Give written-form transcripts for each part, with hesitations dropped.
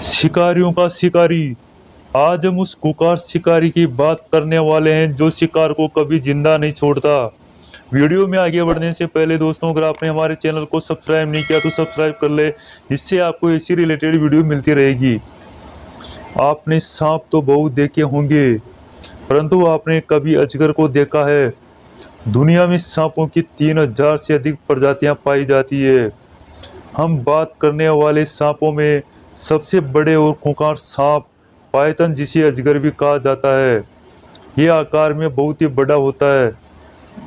शिकारियों का शिकारी। आज हम उस खुंखार शिकारी की बात करने वाले हैं जो शिकार को कभी जिंदा नहीं छोड़ता। वीडियो में आगे बढ़ने से पहले दोस्तों, अगर आपने हमारे चैनल को सब्सक्राइब नहीं किया तो सब्सक्राइब कर ले। इससे आपको इसी रिलेटेड वीडियो मिलती रहेगी। आपने सांप तो बहुत देखे होंगे, परंतु आपने कभी अजगर को देखा है? दुनिया में सांपों की 3000 से अधिक प्रजातियां पाई जाती है। हम बात करने वाले सांपों में सबसे बड़े और खूंखार सांप पाइथन, जिसे अजगर भी कहा जाता है। ये आकार में बहुत ही बड़ा होता है।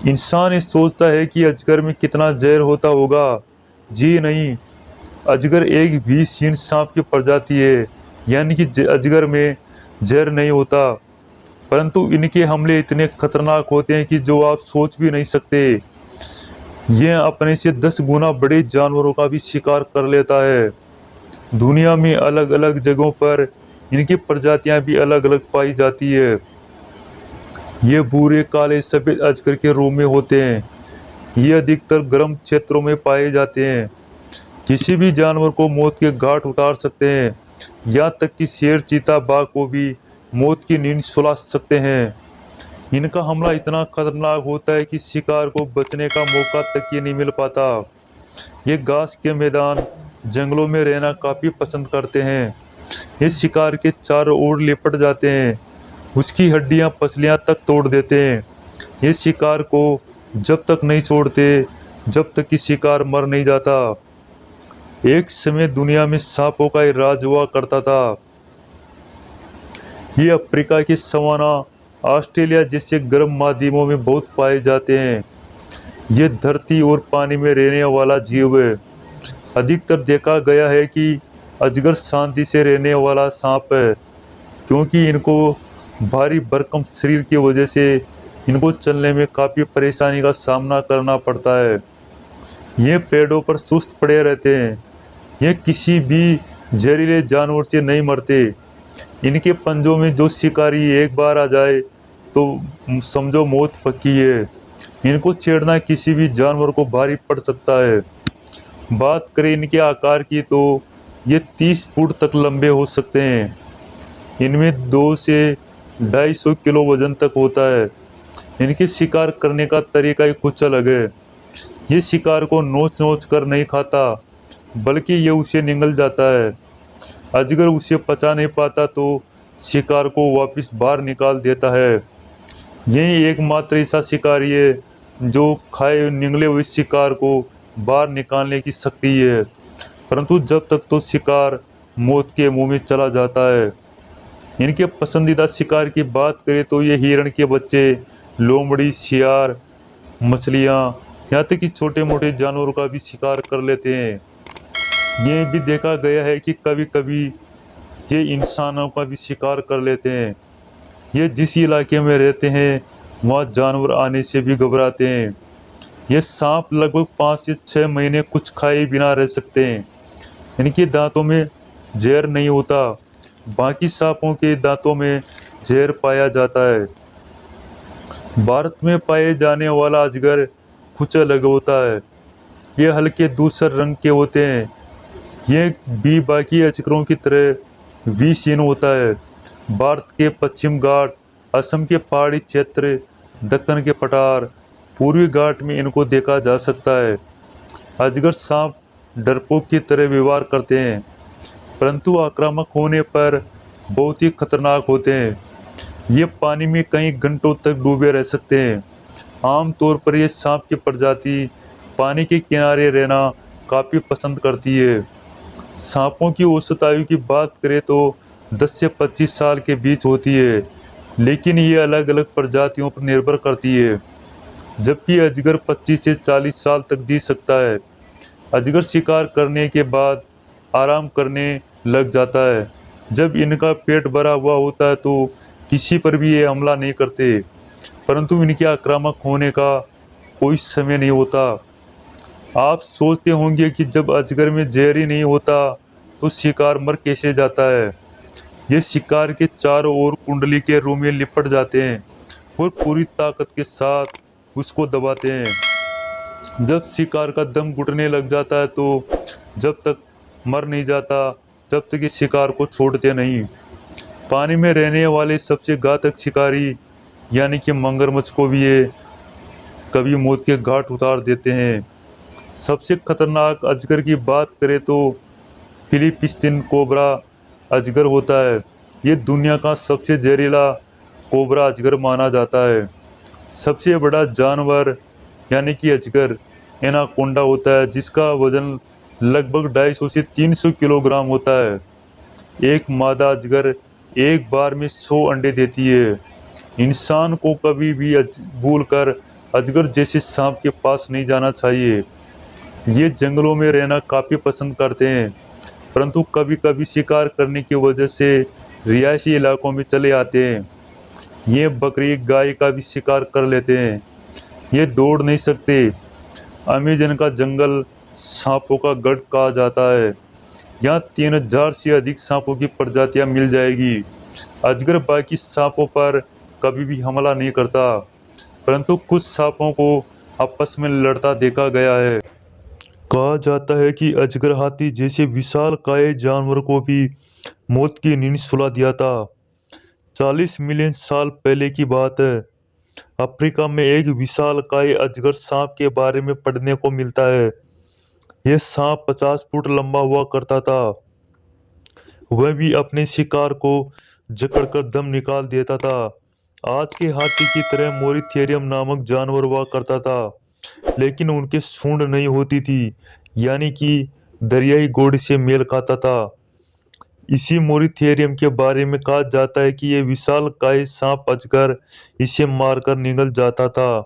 इंसान ये सोचता है कि अजगर में कितना जहर होता होगा। जी नहीं, अजगर एक विषहीन सांप की प्रजाति है, यानी कि अजगर में जहर नहीं होता, परंतु इनके हमले इतने खतरनाक होते हैं कि जो आप सोच भी नहीं सकते। ये अपने से 10 गुना बड़े जानवरों का भी शिकार कर लेता है। दुनिया में अलग अलग जगहों पर इनकी प्रजातियां भी अलग अलग पाई जाती है। ये भूरे काले सफेद अजगर के रूप में होते हैं। ये अधिकतर गर्म क्षेत्रों में पाए जाते हैं। किसी भी जानवर को मौत के घाट उतार सकते हैं। यहाँ तक कि शेर, चीता, बाघ को भी मौत की नींद सुला सकते हैं। इनका हमला इतना खतरनाक होता है कि शिकार को बचने का मौका तक ही नहीं मिल पाता। ये घास के मैदान, जंगलों में रहना काफी पसंद करते हैं। ये शिकार के चारों ओर लिपट जाते हैं, उसकी हड्डियां पसलियां तक तोड़ देते हैं। ये शिकार को जब तक नहीं छोड़ते जब तक कि शिकार मर नहीं जाता। एक समय दुनिया में सांपों का राज हुआ करता था। ये अफ्रीका के सवाना, ऑस्ट्रेलिया जैसे गर्म माध्यमों में बहुत पाए जाते हैं। ये धरती और पानी में रहने वाला जीव है। अधिकतर देखा गया है कि अजगर शांति से रहने वाला सांप है, क्योंकि इनको भारी भरकम शरीर की वजह से इनको चलने में काफ़ी परेशानी का सामना करना पड़ता है। ये पेड़ों पर सुस्त पड़े रहते हैं। ये किसी भी जहरीले जानवर से नहीं मरते। इनके पंजों में जो शिकारी एक बार आ जाए तो समझो मौत पक्की है। इनको छेड़ना किसी भी जानवर को भारी पड़ सकता है। बात करें इनके आकार की तो ये 30 फुट तक लंबे हो सकते हैं। इनमें 2 से 250 किलो वजन तक होता है। इनके शिकार करने का तरीका ही कुछ अलग है। ये शिकार को नोच नोच कर नहीं खाता, बल्कि ये उसे निगल जाता है। अजगर उसे पचा नहीं पाता तो शिकार को वापस बाहर निकाल देता है। यही एकमात्र ऐसा शिकारी है जो खाए निगले हुए शिकार को बाहर निकालने की शक्ति है, परंतु जब तक तो शिकार मौत के मुंह में चला जाता है। इनके पसंदीदा शिकार की बात करें तो ये हिरण के बच्चे, लोमड़ी, सियार, मछलियाँ, यहाँ तक कि छोटे मोटे जानवरों का भी शिकार कर लेते हैं। ये भी देखा गया है कि कभी कभी ये इंसानों का भी शिकार कर लेते हैं। ये जिस इलाके में रहते हैं वहाँ जानवर आने से भी घबराते हैं। ये सांप लगभग 5 से 6 महीने कुछ खाए बिना रह सकते हैं। इनके दांतों में जहर नहीं होता, बाकी सांपों के दांतों में जहर पाया जाता है। भारत में पाए जाने वाला अजगर कुछ अलग होता है। ये हल्के धूसर रंग के होते हैं। ये भी बाकी अजगरों की तरह विषहीन होता है। भारत के पश्चिम घाट, असम के पहाड़ी क्षेत्र, दक्कन के पठार, पूर्वी घाट में इनको देखा जा सकता है। अजगर सांप डरपोक की तरह व्यवहार करते हैं, परंतु आक्रामक होने पर बहुत ही खतरनाक होते हैं। ये पानी में कई घंटों तक डूबे रह सकते हैं। आमतौर पर ये सांप की प्रजाति पानी के किनारे रहना काफ़ी पसंद करती है। सांपों की औसत आयु की बात करें तो 10 से 25 साल के बीच होती है, लेकिन ये अलग अलग प्रजातियों पर निर्भर करती है। जबकि अजगर 25 से 40 साल तक जी सकता है। अजगर शिकार करने के बाद आराम करने लग जाता है। जब इनका पेट भरा हुआ होता है तो किसी पर भी ये हमला नहीं करते, परंतु इनके आक्रामक होने का कोई समय नहीं होता। आप सोचते होंगे कि जब अजगर में जहर ही नहीं होता तो शिकार मर कैसे जाता है। ये शिकार के चारों ओर कुंडली के रूप में लिपट जाते हैं और पूरी ताकत के साथ उसको दबाते हैं। जब शिकार का दम घुटने लग जाता है तो जब तक मर नहीं जाता तब तक इस शिकार को छोड़ते नहीं। पानी में रहने वाले सबसे घातक शिकारी यानी कि मगरमच्छ को भी ये कभी मौत के घाट उतार देते हैं। सबसे खतरनाक अजगर की बात करें तो फिलिपीन कोबरा अजगर होता है। ये दुनिया का सबसे जहरीला कोबरा अजगर माना जाता है। सबसे बड़ा जानवर यानी कि अजगर एनाकोंडा होता है, जिसका वजन लगभग 250 से 300 किलोग्राम होता है। एक मादा अजगर एक बार में 100 अंडे देती है। इंसान को कभी भी भूलकर अजगर जैसे सांप के पास नहीं जाना चाहिए। ये जंगलों में रहना काफी पसंद करते हैं, परंतु कभी कभी शिकार करने की वजह से रिहायशी इलाकों में चले आते हैं। ये बकरी गाय का भी शिकार कर लेते हैं। ये दौड़ नहीं सकते। अमेजन का जंगल सांपों का गढ़ कहा जाता है। यहाँ 3000 से अधिक सांपों की प्रजातियां मिल जाएगी। अजगर बाकी सांपों पर कभी भी हमला नहीं करता, परंतु कुछ सांपों को आपस में लड़ता देखा गया है। कहा जाता है कि अजगर हाथी जैसे विशालकाय जानवर को भी मौत की नींद सुला दिया था। 40 मिलियन साल पहले की बात है। अफ्रीका में एक विशालकाय अजगर सांप के बारे में पढ़ने को मिलता है। यह सांप 50 फुट लंबा हुआ करता था। वह भी अपने शिकार को जकड़कर दम निकाल देता था। आज के हाथी की तरह मोरिथेरियम नामक जानवर हुआ करता था, लेकिन उनके सूंड नहीं होती थी, यानी कि दरियाई घोड़े से मेल खाता था। इसी मोरिथेरियम के बारे में कहा जाता है कि यह विशालकाय सांप अजगर इसे मारकर निगल जाता था।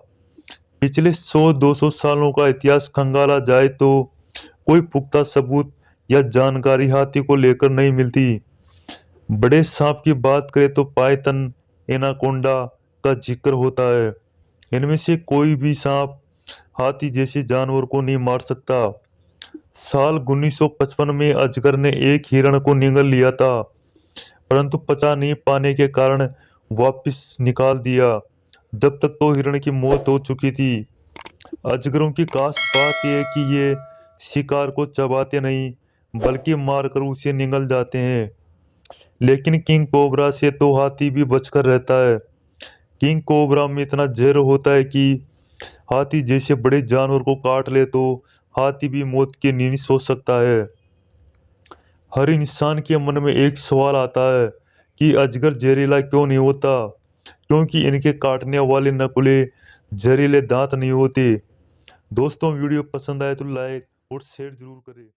पिछले 100-200 सालों का इतिहास खंगाला जाए तो कोई पुख्ता सबूत या जानकारी हाथी को लेकर नहीं मिलती। बड़े सांप की बात करें तो पाइथन, एनाकोंडा का जिक्र होता है। इनमें से कोई भी सांप हाथी जैसे जानवर को नहीं मार सकता। साल 1955 में अजगर ने एक हिरण को निगल लिया था, परंतु पचा नहीं पाने के कारण वापस निकाल दिया। जब तक तो हिरण की मौत हो चुकी थी। अजगरों की खास बात यह है कि ये शिकार को चबाते नहीं, बल्कि मारकर उसे निगल जाते हैं। लेकिन किंग कोबरा से तो हाथी भी बचकर रहता है। किंग कोबरा में इतना जहर होता है कि हाथी जैसे बड़े जानवर को काट ले तो हाथी भी मौत की नींद सो सकता है। हर इंसान के मन में एक सवाल आता है कि अजगर जहरीला क्यों नहीं होता? क्योंकि इनके काटने वाले नकुले जहरीले दांत नहीं होते। दोस्तों, वीडियो पसंद आए तो लाइक और शेयर जरूर करें।